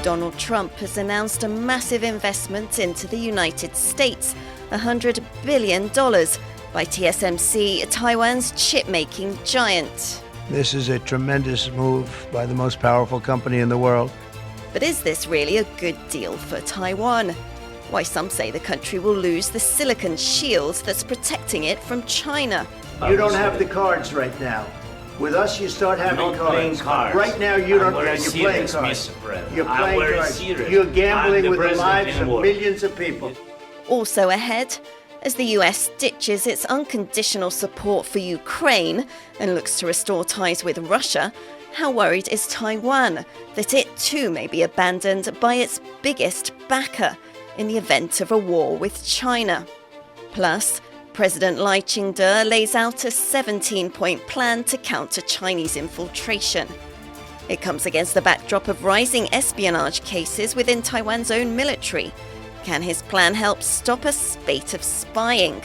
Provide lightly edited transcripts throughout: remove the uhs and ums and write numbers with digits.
Donald Trump has announced a massive investment into the United States, $100 billion, by TSMC, Taiwan's chip-making giant. This is a tremendous move by the most powerful company in the world. But is this really a good deal for Taiwan? Why, some say the country will lose the silicon shield that's protecting it from China. You don't have the cards right now. With us, you start having cards. Right now, you don't. You're playing cards. You're playing cards. You're gambling with the lives of millions of people. Also ahead, as the US ditches its unconditional support for Ukraine and looks to restore ties with Russia, how worried is Taiwan that it too may be abandoned by its biggest backer in the event of a war with China? Plus, President Laichingte lays out a 17-point plan to counter Chinese infiltration. It comes against the backdrop of rising espionage cases within Taiwan's own military. Can his plan help stop a spate of spying?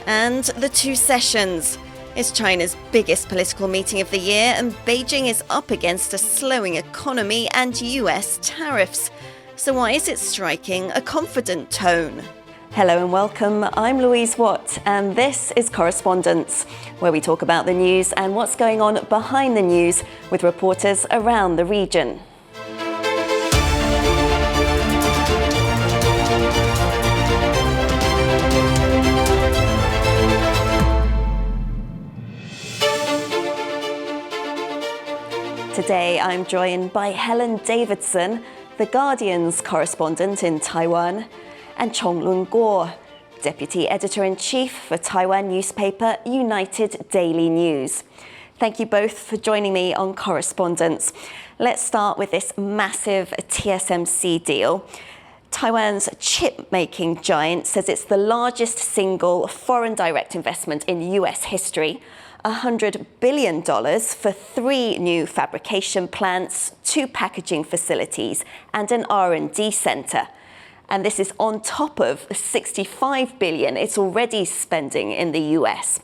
And the two sessions. It's China's biggest political meeting of the year, and Beijing is up against a slowing economy and US tariffs. So why is it striking a confident tone? Hello and welcome, I'm Louise Watt, and this is Correspondents, where we talk about the news and what's going on behind the news with reporters around the region. Today I'm joined by Helen Davidson, The Guardian's correspondent in Taiwan, and Chenlung, Deputy Editor-in-Chief for Taiwan newspaper United Daily News. Thank you both for joining me on Correspondents. Let's start with this massive TSMC deal. Taiwan's chip-making giant says it's the largest single foreign direct investment in US history. $100 billion for 3 new fabrication plants, 2 packaging facilities, and an R&D centre. And this is on top of the $65 billion it's already spending in the US.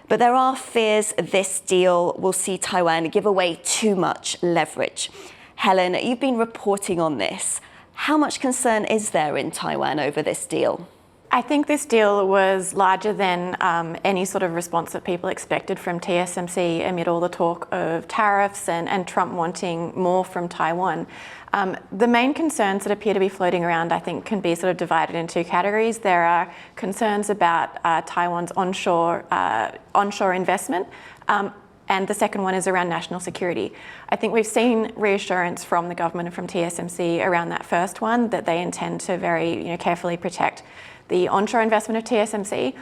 But there are fears this deal will see Taiwan give away too much leverage. Helen, you've been reporting on this. How much concern is there in Taiwan over this deal? I think this deal was larger than any sort of response that people expected from TSMC amid all the talk of tariffs and Trump wanting more from Taiwan. The main concerns that appear to be floating around, I think, can be sort of divided in 2 categories. There are concerns about Taiwan's onshore investment, and the second one is around national security. I think we've seen reassurance from the government and from TSMC around that first one, that they intend to very carefully protect the onshore investment of TSMC,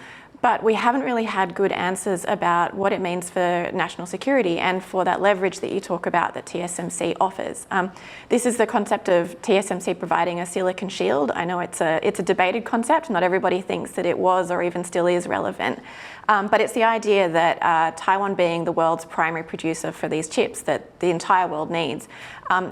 but we haven't really had good answers about what it means for national security and for that leverage that you talk about that TSMC offers. This is the concept of TSMC providing a silicon shield. I know it's a debated concept. Not everybody thinks that it was or even still is relevant. But it's the idea that Taiwan, being the world's primary producer for these chips that the entire world needs,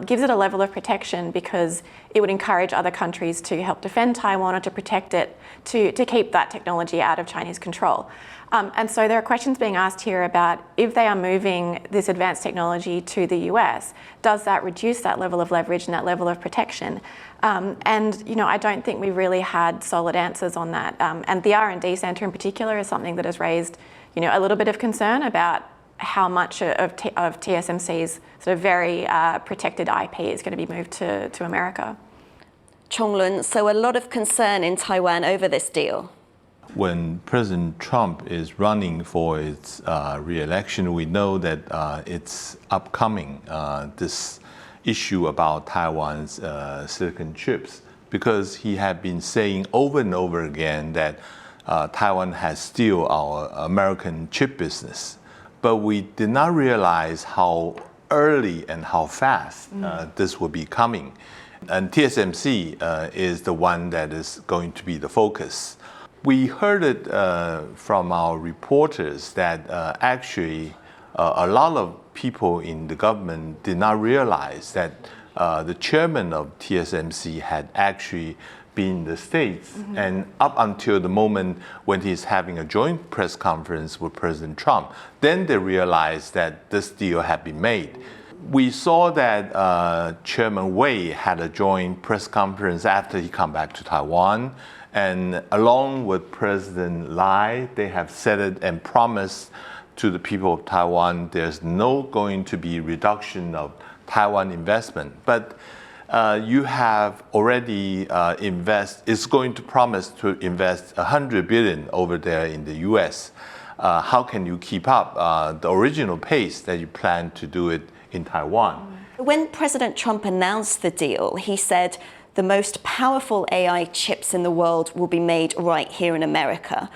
gives it a level of protection because it would encourage other countries to help defend Taiwan or to protect it, to keep that technology out of Chinese control. And so there are questions being asked here about if they are moving this advanced technology to the US, does that reduce that level of leverage and that level of protection? And I don't think we really had solid answers on that. And the R&D centre in particular is something that has raised a little bit of concern about how much of TSMC's sort of very protected IP is going to be moved to America. Chenlung, so a lot of concern in Taiwan over this deal. When President Trump is running for its re-election, we know that it's upcoming, this issue about Taiwan's silicon chips, because he had been saying over and over again that Taiwan has still our American chip business. But we did not realize how early and how fast this will be coming. And TSMC is the one that is going to be the focus. We heard it from our reporters that actually a lot of people in the government did not realize that the chairman of TSMC had actually been in the States. And up until the moment when he's having a joint press conference with President Trump, then they realized that this deal had been made. we saw that Chairman Wei had a joint press conference after he come back to Taiwan, and along with President Lai, they have said it and promised to the people of Taiwan there's no going to be reduction of Taiwan investment. But you have already is going to promise to invest $100 billion over there in the U.S. How can you keep up the original pace that you plan to do it in Taiwan? When President Trump announced the deal, he said the most powerful AI chips in the world will be made right here in America.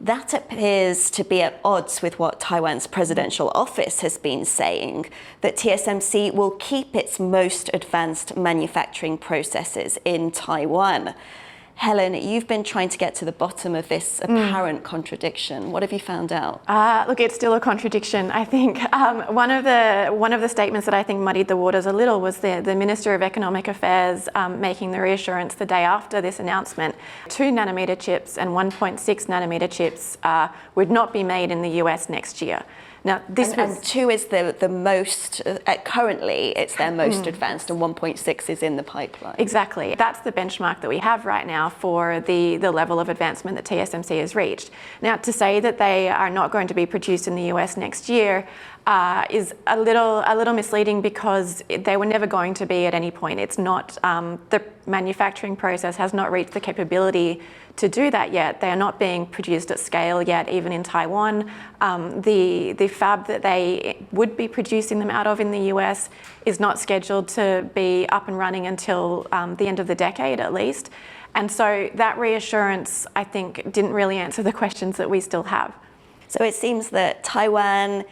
That appears to be at odds with what Taiwan's presidential office has been saying, that TSMC will keep its most advanced manufacturing processes in Taiwan. Helen, you've been trying to get to the bottom of this apparent contradiction. What have you found out? Look, it's still a contradiction. I think one of the statements that I think muddied the waters a little was the Minister of Economic Affairs making the reassurance the day after this announcement 2 nanometer chips and 1.6 nanometer chips would not be made in the US next year. Now, and 2 is the most, currently it's their most advanced, and 1.6 is in the pipeline. Exactly. That's the benchmark that we have right now for the level of advancement that TSMC has reached. Now, to say that they are not going to be produced in the US next year is a little misleading, because they were never going to be at any point. It's not, the manufacturing process has not reached the capability to do that yet. They are not being produced at scale yet, even in Taiwan. The fab that they would be producing them out of in the US is not scheduled to be up and running until the end of the decade at least. And so that reassurance, I think, didn't really answer the questions that we still have. So it seems that Taiwan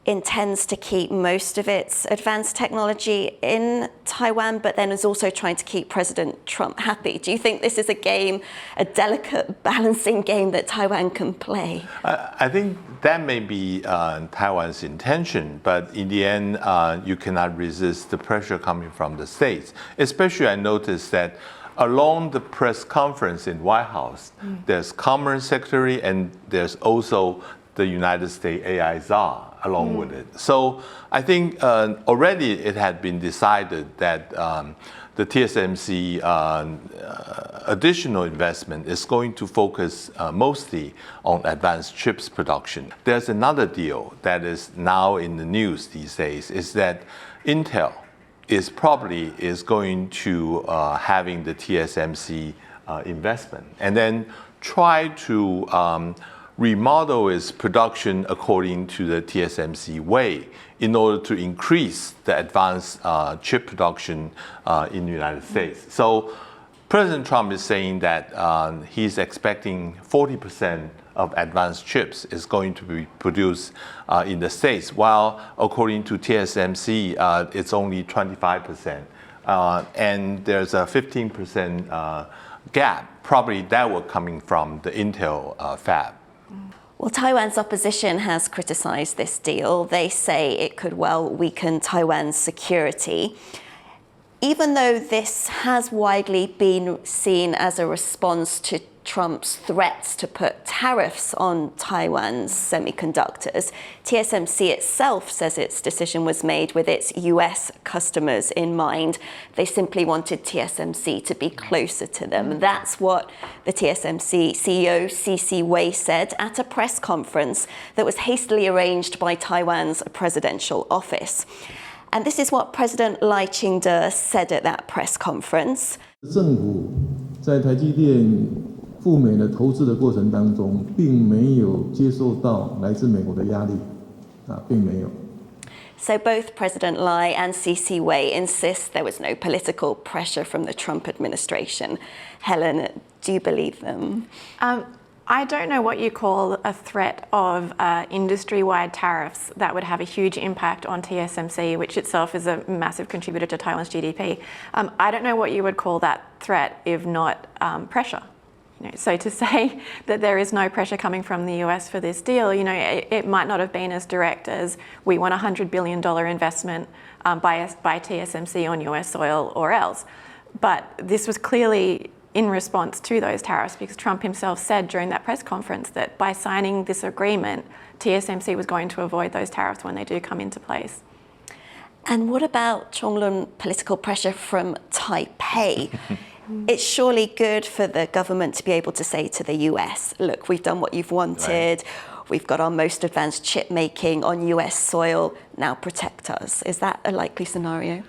intends to keep most of its advanced technology in Taiwan, but then is also trying to keep President Trump happy. Do you think this is a game, a delicate balancing game that Taiwan can play? I think that may be Taiwan's intention, but in the end, you cannot resist the pressure coming from the States. Especially, I noticed that along the press conference in White House, there's Commerce Secretary and there's also the United States AI czar along with it. So I think already it had been decided that the TSMC additional investment is going to focus mostly on advanced chips production. There's another deal that is now in the news these days, is that Intel is going to having the TSMC investment, and then try to remodel its production according to the TSMC way in order to increase the advanced chip production in the United States. So President Trump is saying that he's expecting 40% of advanced chips is going to be produced in the States, while according to TSMC, it's only 25%. And there's a 15% gap, probably that will coming from the Intel fab. Well, Taiwan's opposition has criticized this deal. They say it could well weaken Taiwan's security. Even though this has widely been seen as a response to Trump's threats to put tariffs on Taiwan's semiconductors, TSMC itself says its decision was made with its US customers in mind. They simply wanted TSMC to be closer to them. That's what the TSMC CEO C.C. Wei said at a press conference that was hastily arranged by Taiwan's presidential office. And this is what President Laichingte said at that press conference. 政府在台积电赴美的投资的过程当中，并没有接受到来自美国的压力，并没有。 So both President Lai and C.C. Wei insist there was no political pressure from the Trump administration. Helen, do you believe them? I don't know what you call a threat of industry-wide tariffs that would have a huge impact on TSMC, which itself is a massive contributor to Taiwan's GDP. I don't know what you would call that threat if not pressure. So to say that there is no pressure coming from the US for this deal, it might not have been as direct as we want a $100 billion investment by TSMC on US soil or else. But this was clearly in response to those tariffs, because Trump himself said during that press conference that by signing this agreement, TSMC was going to avoid those tariffs when they do come into place. And what about Chenlung political pressure from Taipei? It's surely good for the government to be able to say to the US, look, we've done what you've wanted. Right. We've got our most advanced chip making on US soil. Now protect us. Is that a likely scenario?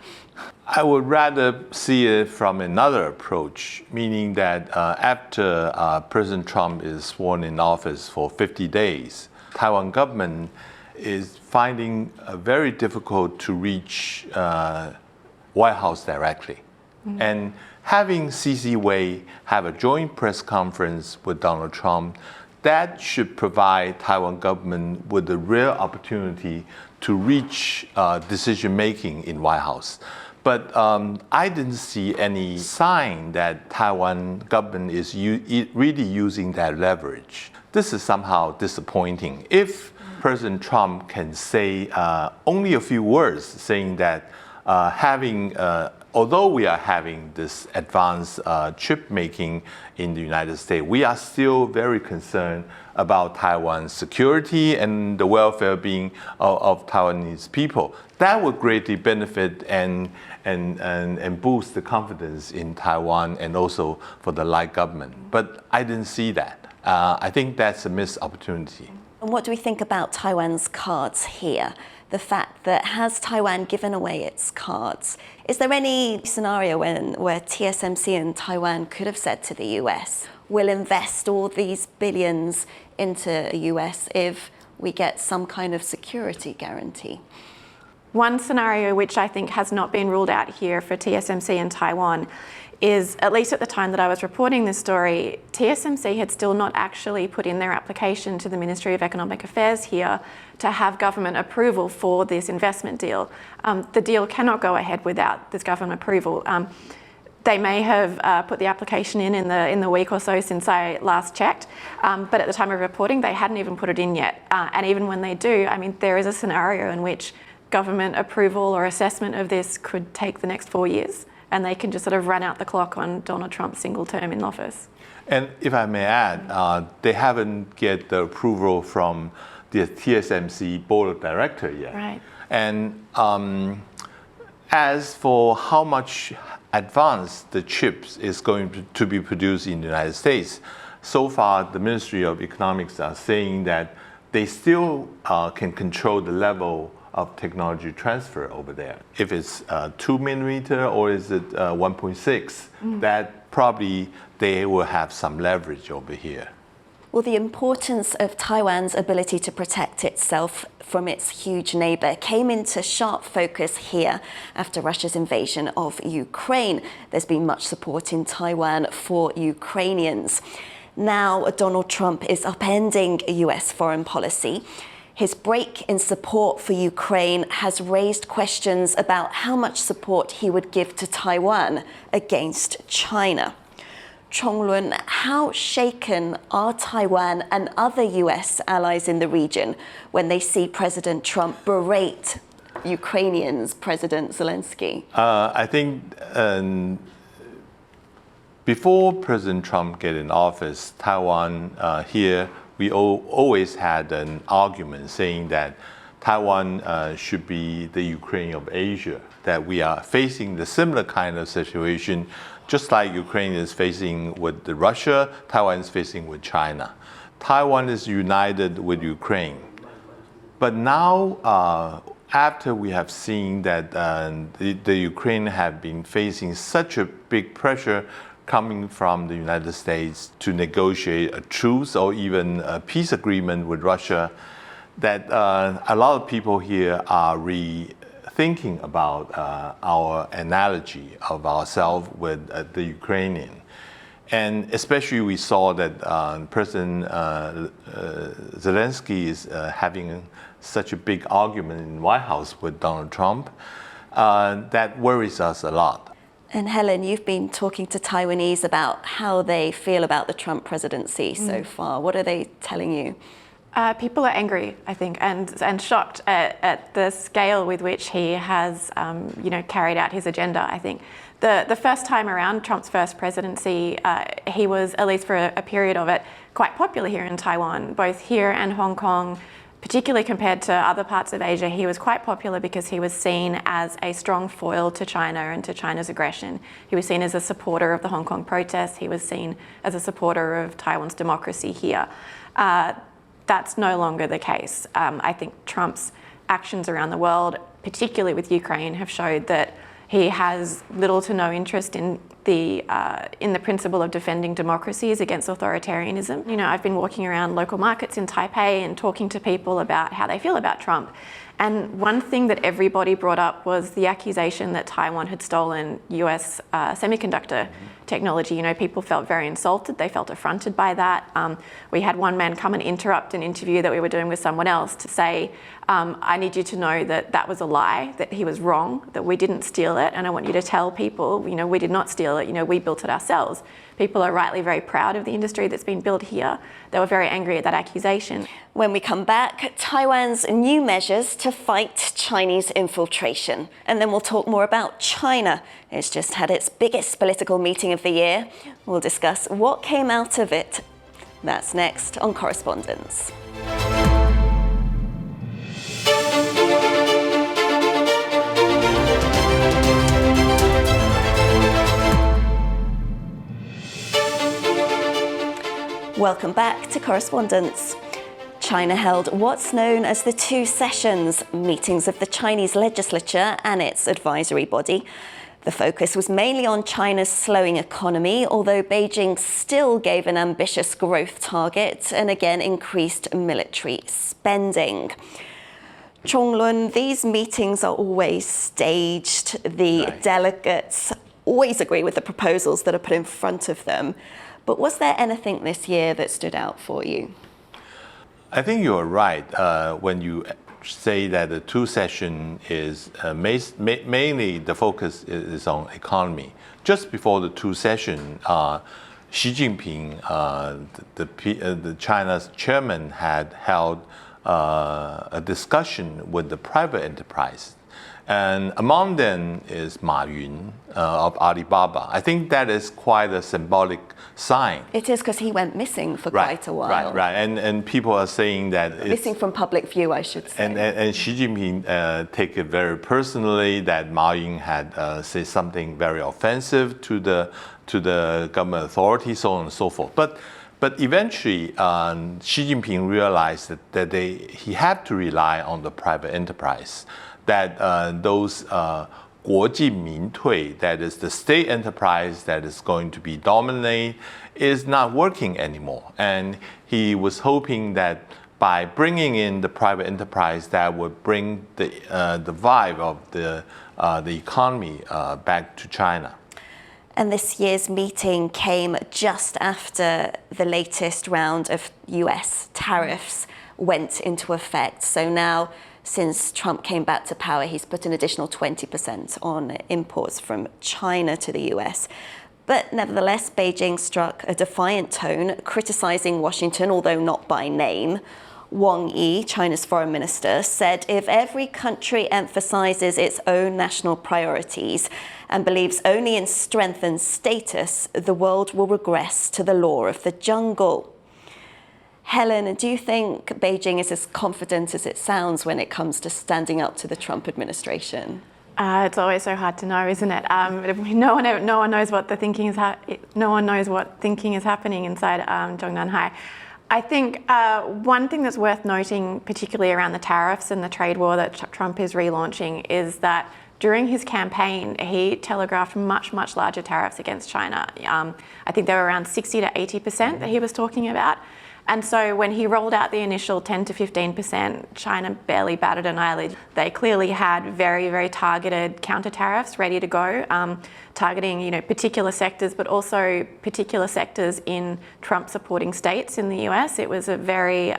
I would rather see it from another approach, meaning that after President Trump is sworn in office for 50 days, Taiwan government is finding very difficult to reach White House directly. Mm-hmm. And having C.C. Wei have a joint press conference with Donald Trump, that should provide Taiwan government with a real opportunity to reach decision-making in White House. But I didn't see any sign that Taiwan government is really using that leverage. This is somehow disappointing. If President Trump can say only a few words saying that although we are having this advanced chip making in the United States, we are still very concerned about Taiwan's security and the welfare being of Taiwanese people. That would greatly benefit and boost the confidence in Taiwan and also for the Lai government. But I didn't see that. I think that's a missed opportunity. And what do we think about Taiwan's cards here? The fact that has Taiwan given away its cards? Is there any scenario where TSMC and Taiwan could have said to the US, we'll invest all these billions into the US if we get some kind of security guarantee? One scenario which I think has not been ruled out here for TSMC and Taiwan is, at least at the time that I was reporting this story, TSMC had still not actually put in their application to the Ministry of Economic Affairs here to have government approval for this investment deal. The deal cannot go ahead without this government approval. They may have put the application in the week or so since I last checked, but at the time of reporting, they hadn't even put it in yet. And even when they do, I mean, there is a scenario in which government approval or assessment of this could take the next 4 years, and they can just sort of run out the clock on Donald Trump's single term in office. And if I may add, they haven't get the approval from the TSMC board of directors yet. Right. And as for how much advanced the chips is going to be produced in the United States, so far the Ministry of Economics are saying that they still can control the level of technology transfer over there. If it's 2 millimeter or is it 1.6, that probably they will have some leverage over here. Well, the importance of Taiwan's ability to protect itself from its huge neighbour came into sharp focus here after Russia's invasion of Ukraine. There's been much support in Taiwan for Ukrainians. Now, Donald Trump is upending US foreign policy. His break in support for Ukraine has raised questions about how much support he would give to Taiwan against China. Chenlung, how shaken are Taiwan and other US allies in the region when they see President Trump berate Ukrainian's President Zelenskyy? I think before President Trump get in office, Taiwan here, we always had an argument saying that Taiwan should be the Ukraine of Asia, that we are facing the similar kind of situation, just like Ukraine is facing with Russia, Taiwan is facing with China. Taiwan is united with Ukraine. But now, after we have seen that the Ukraine have been facing such a big pressure coming from the United States to negotiate a truce or even a peace agreement with Russia, that a lot of people here are rethinking about our analogy of ourselves with the Ukrainian. And especially we saw that President Zelenskyy is having such a big argument in the White House with Donald Trump. That worries us a lot. And Helen, you've been talking to Taiwanese about how they feel about the Trump presidency so far. What are they telling you? People are angry, I think, and shocked at the scale with which he has, carried out his agenda. I think the first time around, Trump's first presidency, he was, at least for a period of it, quite popular here in Taiwan, both here and Hong Kong. particularly compared to other parts of Asia, he was quite popular because he was seen as a strong foil to China and to China's aggression. He was seen as a supporter of the Hong Kong protests. He was seen as a supporter of Taiwan's democracy here. That's no longer the case. I think Trump's actions around the world, particularly with Ukraine, have showed that he has little to no interest in the principle of defending democracies against authoritarianism. You know, I've been walking around local markets in Taipei and talking to people about how they feel about Trump. And one thing that everybody brought up was the accusation that Taiwan had stolen US semiconductor technology. You know, people felt very insulted. They felt affronted by that. We had one man come and interrupt an interview that we were doing with someone else to say, I need you to know that that was a lie, that he was wrong, that we didn't steal it. And I want you to tell people, you know, we did not steal it. You know, we built it ourselves. People are rightly very proud of the industry that's been built here. They were very angry at that accusation. When we come back, Taiwan's new measures to fight Chinese infiltration. And then we'll talk more about China. It's just had its biggest political meeting of the year. We'll discuss what came out of it. That's next on Correspondents. Welcome back to Correspondents. China held what's known as the two sessions, meetings of the Chinese legislature and its advisory body. The focus was mainly on China's slowing economy, although Beijing still gave an ambitious growth target and again increased military spending. Chenlung, these meetings are always staged. The delegates always agree with the proposals that are put in front of them. But was there anything this year that stood out for you? I think you're right when you say that the two session is mainly the focus is on economy. Just before the two session, Xi Jinping, the China's chairman, had held a discussion with the private enterprise. And among them is Ma Yun of Alibaba. I think that is quite a symbolic sign. It is, because he went missing for quite a while. Right. And people are saying that missing from public view, I should say. And Xi Jinping take it very personally that Ma Yun had said something very offensive to the government authorities, so on and so forth. But eventually, Xi Jinping realized that he had to rely on the private enterprise. That those 国进民退, that is the state enterprise that is going to be dominate, is not working anymore. And he was hoping that by bringing in the private enterprise, that would bring the vibe of the economy back to China. And this year's meeting came just after the latest round of US tariffs went into effect. So now, since Trump came back to power, he's put an additional 20% on imports from China to the US. But nevertheless, Beijing struck a defiant tone, criticizing Washington, although not by name. Wang Yi, China's foreign minister, said if every country emphasizes its own national priorities and believes only in strength and status, the world will regress to the law of the jungle. Helen, do you think Beijing is as confident as it sounds when it comes to standing up to the Trump administration? It's always so hard to know, isn't it? No one knows what the thinking is. No one knows what thinking is happening inside Zhongnanhai. I think one thing that's worth noting, particularly around the tariffs and the trade war that Trump is relaunching, is that during his campaign, he telegraphed much larger tariffs against China. I think they were around 60 to 80% that he was talking about. And so when he rolled out the initial 10 to 15%, China barely batted an eyelid. They clearly had very targeted counter tariffs ready to go, targeting particular sectors, but also particular sectors in Trump supporting states in the US. It was a very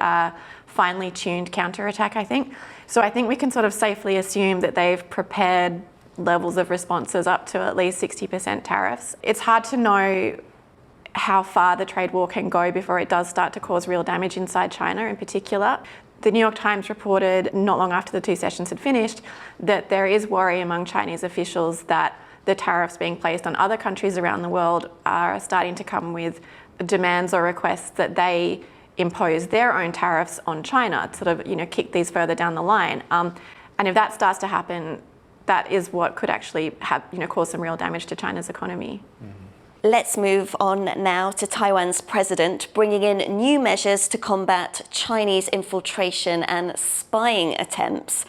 finely tuned counterattack, I think. So I think we can sort of safely assume that they've prepared levels of responses up to at least 60% tariffs. It's hard to know how far the trade war can go before it does start to cause real damage inside China in particular. The New York Times reported not long after the two sessions had finished that there is worry among Chinese officials that the tariffs being placed on other countries around the world are starting to come with demands or requests that they impose their own tariffs on China to sort of, kick these further down the line. And if that starts to happen, that is what could actually have, cause some real damage to China's economy. Let's move on now to Taiwan's president bringing in new measures to combat Chinese infiltration and spying attempts.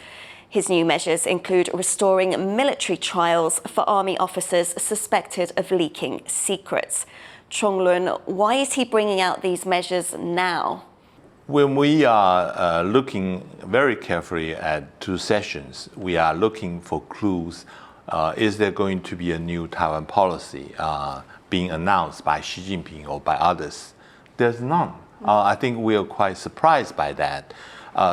His new measures include restoring military trials for army officers suspected of leaking secrets. Chenlung, why is he bringing out these measures now? When we are looking very carefully at two sessions, we are looking for clues. Is there going to be a new Taiwan policy being announced by Xi Jinping or by others? There's none. I think we are quite surprised by that.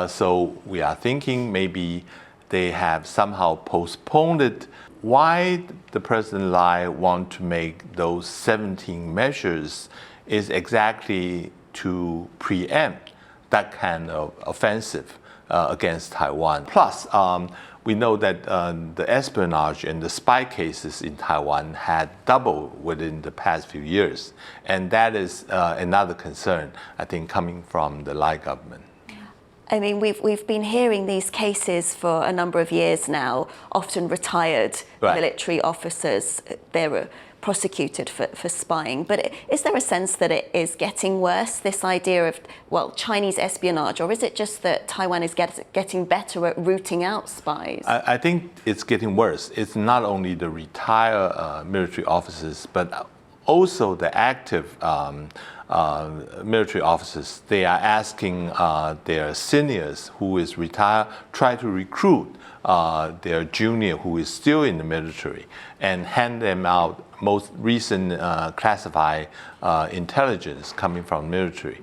So we are thinking maybe they have somehow postponed it. Why the President Lai want to make those 17 measures is exactly to preempt that kind of offensive against Taiwan. Plus, we know that the espionage and the spy cases in Taiwan had doubled within the past few years. And that is another concern, I think, coming from the Lai government. I mean, we've been hearing these cases for a number of years now, often retired military officers. They're prosecuted for spying. But is there a sense that it is getting worse, this idea of, Chinese espionage, or is it just that Taiwan is getting better at rooting out spies? I think it's getting worse. It's not only the retired military officers, but also the active military officers. They are asking their seniors who is retired, try to recruit their junior who is still in the military and hand them out most recent classified intelligence coming from military.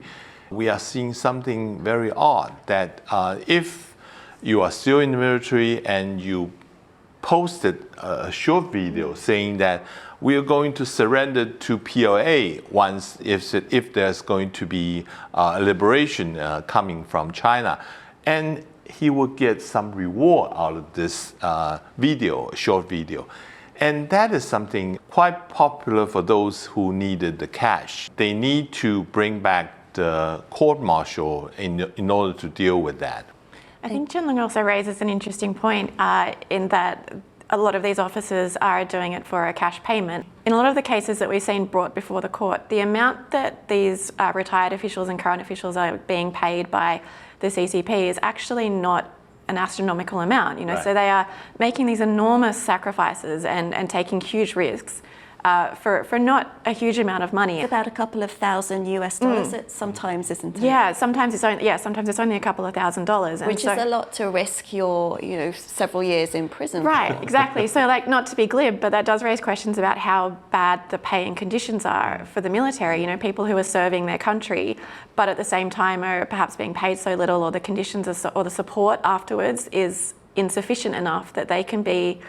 We are seeing something very odd that if you are still in the military and you posted a short video saying that we are going to surrender to PLA once if there's going to be a liberation coming from China, and he will get some reward out of this short video. And that is something quite popular for those who needed the cash. They need to bring back the court-martial in order to deal with that. I think Chenlung also raises an interesting point in that a lot of these officers are doing it for a cash payment. In a lot of the cases that we've seen brought before the court, the amount that these retired officials and current officials are being paid by the CCP is actually not an astronomical amount, so they are making these enormous sacrifices and taking huge risks for not a huge amount of money. It's about a couple of $1,000 US. It sometimes isn't it? Yeah, sometimes it's only a couple of $1,000s, which is a lot to risk your several years in prison. Right, exactly. So not to be glib, but that does raise questions about how bad the pay and conditions are for the military. People who are serving their country, but at the same time are perhaps being paid so little, or the conditions or the support afterwards is insufficient enough that they can be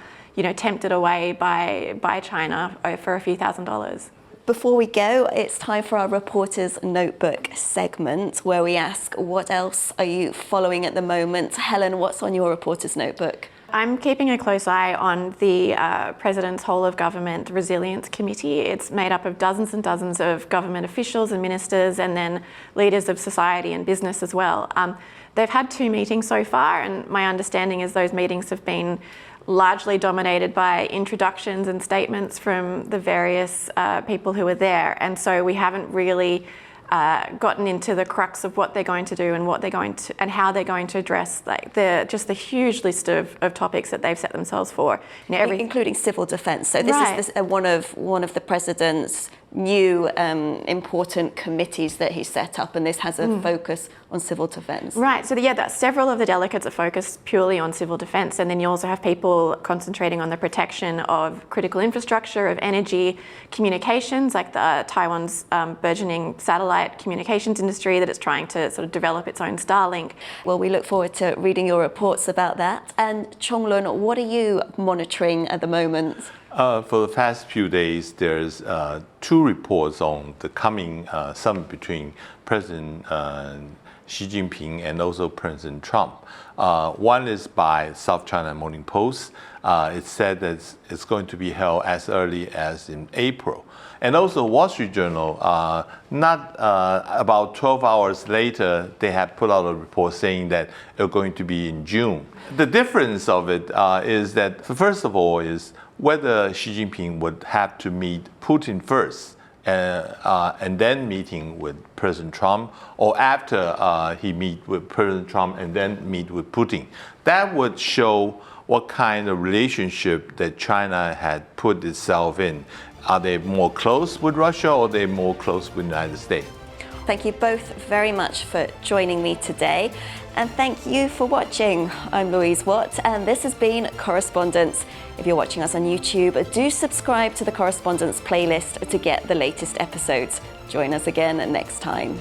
tempted away by China for a few $1,000s. Before we go, it's time for our Reporter's Notebook segment, where we ask, what else are you following at the moment? Helen, what's on your Reporter's Notebook? I'm keeping a close eye on the President's Whole of Government Resilience Committee. It's made up of dozens and dozens of government officials and ministers, and then leaders of society and business as well. They've had 2 meetings so far, and my understanding is those meetings have been largely dominated by introductions and statements from the various people who are there. And so we haven't really gotten into the crux of what they're going to do and how they're going to address the huge list of topics that they've set themselves for. Including civil defence. So this is one of the president's new important committees that he set up, and this has a focus on civil defence. Right, so several of the delegates are focused purely on civil defence, and then you also have people concentrating on the protection of critical infrastructure, of energy, communications, like Taiwan's burgeoning satellite communications industry that it's trying to sort of develop its own Starlink. Well, we look forward to reading your reports about that. And Chenlung, what are you monitoring at the moment? For the past few days, there's 2 reports on the coming summit between President Xi Jinping and also President Trump. One is by South China Morning Post. It said that it's going to be held as early as in April. And also Wall Street Journal, not about 12 hours later, they had put out a report saying that it's going to be in June. The difference of it is that, first of all, is whether Xi Jinping would have to meet Putin first and then meeting with President Trump, or after he meet with President Trump and then meet with Putin. That would show what kind of relationship that China had put itself in. Are they more close with Russia, or are they more close with the United States? Thank you both very much for joining me today. And thank you for watching. I'm Louise Watt, and this has been Correspondents. If you're watching us on YouTube, do subscribe to the Correspondents playlist to get the latest episodes. Join us again next time.